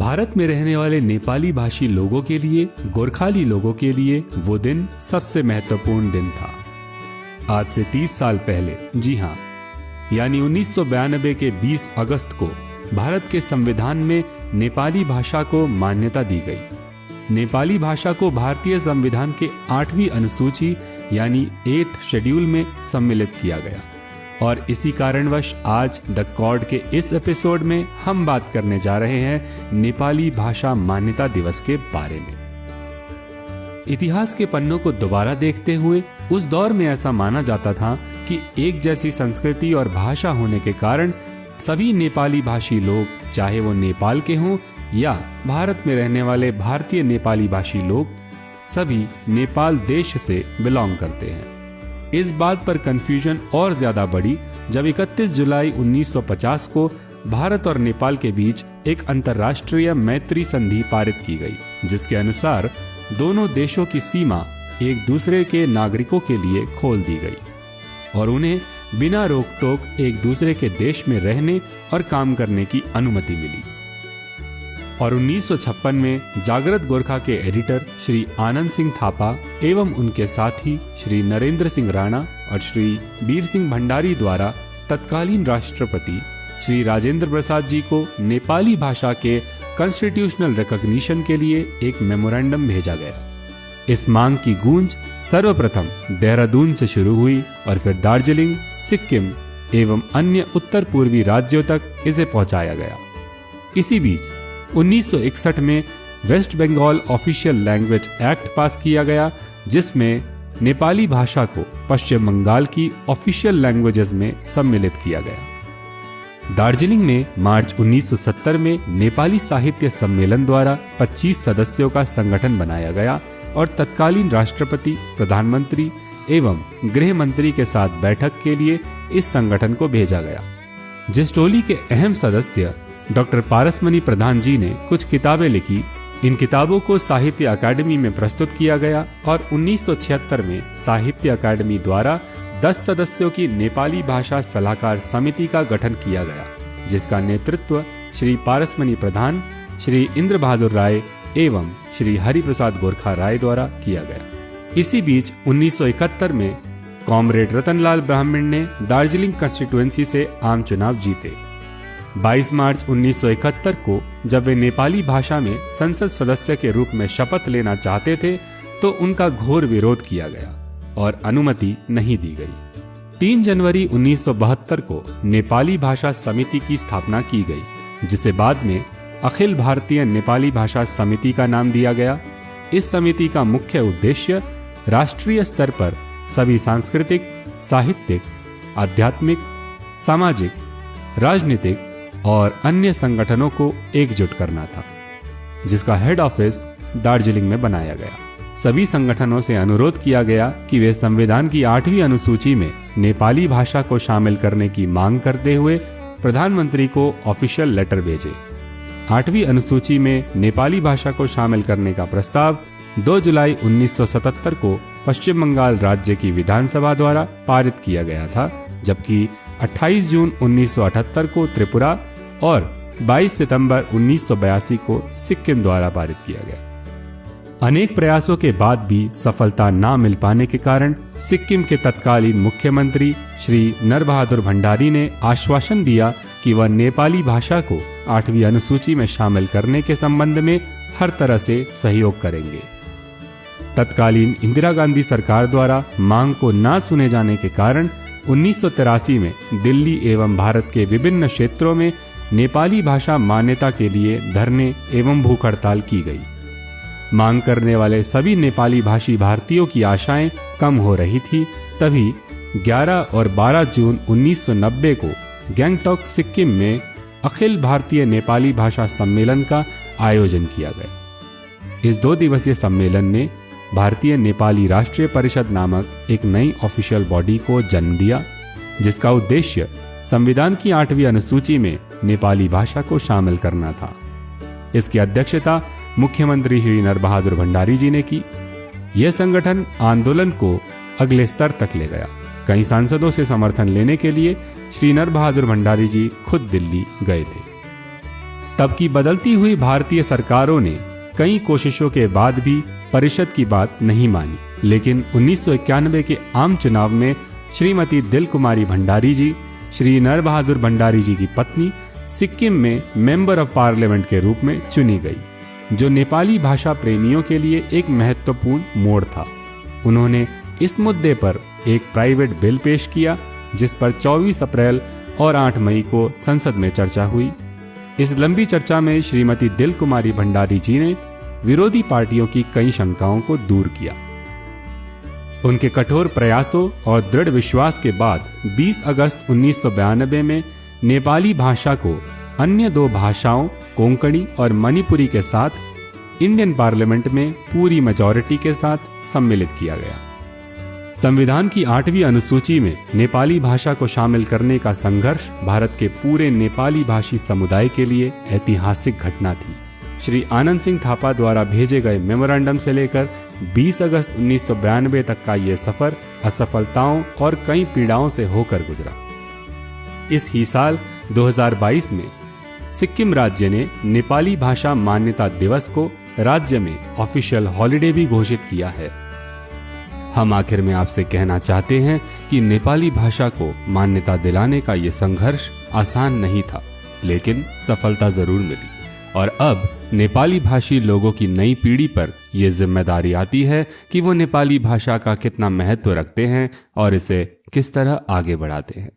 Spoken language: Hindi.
भारत में रहने वाले नेपाली भाषी लोगों के लिए, गोरखाली लोगों के लिए वो दिन सबसे महत्वपूर्ण दिन था। आज से 30 साल पहले, जी हाँ, यानी 1992 के 20 अगस्त को भारत के संविधान में नेपाली भाषा को मान्यता दी गई। नेपाली भाषा को भारतीय संविधान के 8वीं अनुसूची यानी 8th शेड्यूल में सम्मिलित किया गया और इसी कारणवश आज द कॉर्ड के इस एपिसोड में हम बात करने जा रहे हैं नेपाली भाषा मान्यता दिवस के बारे में। इतिहास के पन्नों को दोबारा देखते हुए उस दौर में ऐसा माना जाता था कि एक जैसी संस्कृति और भाषा होने के कारण सभी नेपाली भाषी लोग, चाहे वो नेपाल के हों या भारत में रहने वाले भारतीय नेपाली भाषी लोग, सभी नेपाल देश से बिलोंग करते हैं। इस बात पर कंफ्यूजन और ज्यादा बढ़ी जब 31 जुलाई 1950 को भारत और नेपाल के बीच एक अंतर्राष्ट्रीय मैत्री संधि पारित की गई, जिसके अनुसार दोनों देशों की सीमा एक दूसरे के नागरिकों के लिए खोल दी गई और उन्हें बिना रोक टोक एक दूसरे के देश में रहने और काम करने की अनुमति मिली। और 1956 में जागृत गोरखा के एडिटर श्री आनंद सिंह थापा एवं उनके साथी श्री नरेंद्र सिंह राणा और श्री बीर सिंह भंडारी द्वारा तत्कालीन राष्ट्रपति श्री राजेंद्र प्रसाद जी को नेपाली भाषा के कॉन्स्टिट्यूशनल रिकॉग्निशन के लिए एक मेमोरेंडम भेजा गया। इस मांग की गूंज सर्वप्रथम देहरादून से शुरू हुई और फिर दार्जिलिंग, सिक्किम एवं अन्य उत्तर पूर्वी राज्यों तक इसे पहुंचाया गया। इसी बीच 1961 में West Bengal official language act pass किया गया, जिसमें नेपाली भाषा को पश्चिम बंगाल की ऑफिशियल लैंग्वेजेस में सम्मिलित किया गया। दार्जिलिंग में मार्च 1970 में नेपाली साहित्य सम्मेलन द्वारा 25 सदस्यों का संगठन बनाया गया और तत्कालीन राष्ट्रपति, प्रधानमंत्री एवं गृह मंत्री के साथ बैठक के लिए इस संगठन को भेजा गया। जिस टोली के अहम सदस्य डॉक्टर पारसमणि प्रधान जी ने कुछ किताबें लिखी। इन किताबों को साहित्य अकादमी में प्रस्तुत किया गया और 1976 में साहित्य अकादमी द्वारा 10 सदस्यों की नेपाली भाषा सलाहकार समिति का गठन किया गया, जिसका नेतृत्व श्री पारसमणि प्रधान, श्री इंद्र बहादुर राय एवं श्री हरिप्रसाद गोरखा राय द्वारा किया गया। इसी बीच 1971 में कॉमरेड रतनलाल ब्राह्मण ने दार्जिलिंग कंस्टिट्यूएंसी से आम चुनाव जीते। 22 मार्च 1971 को जब वे नेपाली भाषा में संसद सदस्य के रूप में शपथ लेना चाहते थे तो उनका घोर विरोध किया गया और अनुमति नहीं दी गई। 3 जनवरी 1972 को नेपाली भाषा समिति की स्थापना की गई, जिसे बाद में अखिल भारतीय नेपाली भाषा समिति का नाम दिया गया। इस समिति का मुख्य उद्देश्य राष्ट्रीय स्तर पर सभी सांस्कृतिक, साहित्यिक, आध्यात्मिक, सामाजिक, राजनीतिक और अन्य संगठनों को एकजुट करना था, जिसका हेड ऑफिस दार्जिलिंग में बनाया गया। सभी संगठनों से अनुरोध किया गया कि वे संविधान की 8वीं अनुसूची में नेपाली भाषा को शामिल करने की मांग करते हुए प्रधानमंत्री को ऑफिशियल लेटर भेजे। 8वीं अनुसूची में नेपाली भाषा को शामिल करने का प्रस्ताव 2 जुलाई 1977 को पश्चिम बंगाल राज्य की विधानसभा द्वारा पारित किया गया था, जबकि 28 जून 1978 को त्रिपुरा और 22 सितंबर 1982 को सिक्किम द्वारा पारित किया गया। अनेक प्रयासों के बाद भी सफलता न मिल पाने के कारण सिक्किम के तत्कालीन मुख्यमंत्री श्री नरबहादुर भंडारी ने आश्वासन दिया कि वह नेपाली भाषा को 8वीं अनुसूची में शामिल करने के संबंध में हर तरह से सहयोग करेंगे। तत्कालीन इंदिरा गांधी सरकार द्वारा मांग को न सुने जाने के कारण 1983 में दिल्ली एवं भारत के विभिन्न क्षेत्रों में नेपाली भाषा मान्यता के लिए धरने एवं भूख हड़ताल की गई। मांग करने वाले सभी नेपाली भाषी भारतीयों की आशाएं कम हो रही थी। तभी 11 और 12 जून 1990 को गैंगटॉक, सिक्किम में अखिल भारतीय नेपाली भाषा सम्मेलन का आयोजन किया गया। इस 2 दिवसीय सम्मेलन ने भारतीय नेपाली राष्ट्रीय परिषद नामक एक नई ऑफिशियल बॉडी को जन्म दिया, जिसका उद्देश्य संविधान की 8वीं अनुसूची में नेपाली भाषा को शामिल करना था। इसकी अध्यक्षता मुख्यमंत्री श्री नरबहादुर भंडारी जी ने की। यह संगठन आंदोलन को अगले स्तर तक ले गया। कई सांसदों से समर्थन लेने के लिए श्री नरबहादुर भंडारी जी खुद दिल्ली गए थे। तब की बदलती हुई भारतीय सरकारों ने कई कोशिशों के बाद भी परिषद की बात नहीं मानी, लेकिन 1991 के आम चुनाव में श्रीमती दिल कुमारी भंडारी जी, श्री नर बहादुर भंडारी जी की पत्नी, सिक्किम में मेंबर ऑफ पार्लियामेंट के रूप में चुनी गई, जो नेपाली भाषा प्रेमियों के लिए एक महत्वपूर्ण मोड़ था। उन्होंने इस मुद्दे पर एक प्राइवेट बिल पेश किया, जिस पर 24 अप्रैल और 8 मई को संसद में चर्चा हुई। इस लंबी चर्चा में श्रीमती दिल कुमारी भंडारी जी ने विरोधी पार्टियों की कई शंकाओं को दूर किया। उनके कठोर प्रयासों और दृढ़ विश्वास के बाद 20 अगस्त 1992 में नेपाली भाषा को अन्य 2 भाषाओं कोंकणी और मणिपुरी के साथ इंडियन पार्लियामेंट में पूरी मेजॉरिटी के साथ सम्मिलित किया गया। संविधान की 8वीं अनुसूची में नेपाली भाषा को शामिल करने का संघर्ष भारत के पूरे नेपाली भाषी समुदाय के लिए ऐतिहासिक घटना थी। श्री आनंद सिंह थापा द्वारा भेजे गए मेमोरेंडम से लेकर 20 अगस्त 1992 तक का ये सफर असफलताओं और कई पीड़ाओं से होकर गुजरा। इस ही साल 2022 में सिक्किम राज्य ने नेपाली भाषा मान्यता दिवस को राज्य में ऑफिशियल हॉलिडे भी घोषित किया है। हम आखिर में आपसे कहना चाहते हैं कि नेपाली भाषा को मान्यता दिलाने का ये संघर्ष आसान नहीं था, लेकिन सफलता जरूर मिली और अब नेपाली भाषी लोगों की नई पीढ़ी पर यह जिम्मेदारी आती है कि वो नेपाली भाषा का कितना महत्व रखते हैं और इसे किस तरह आगे बढ़ाते हैं।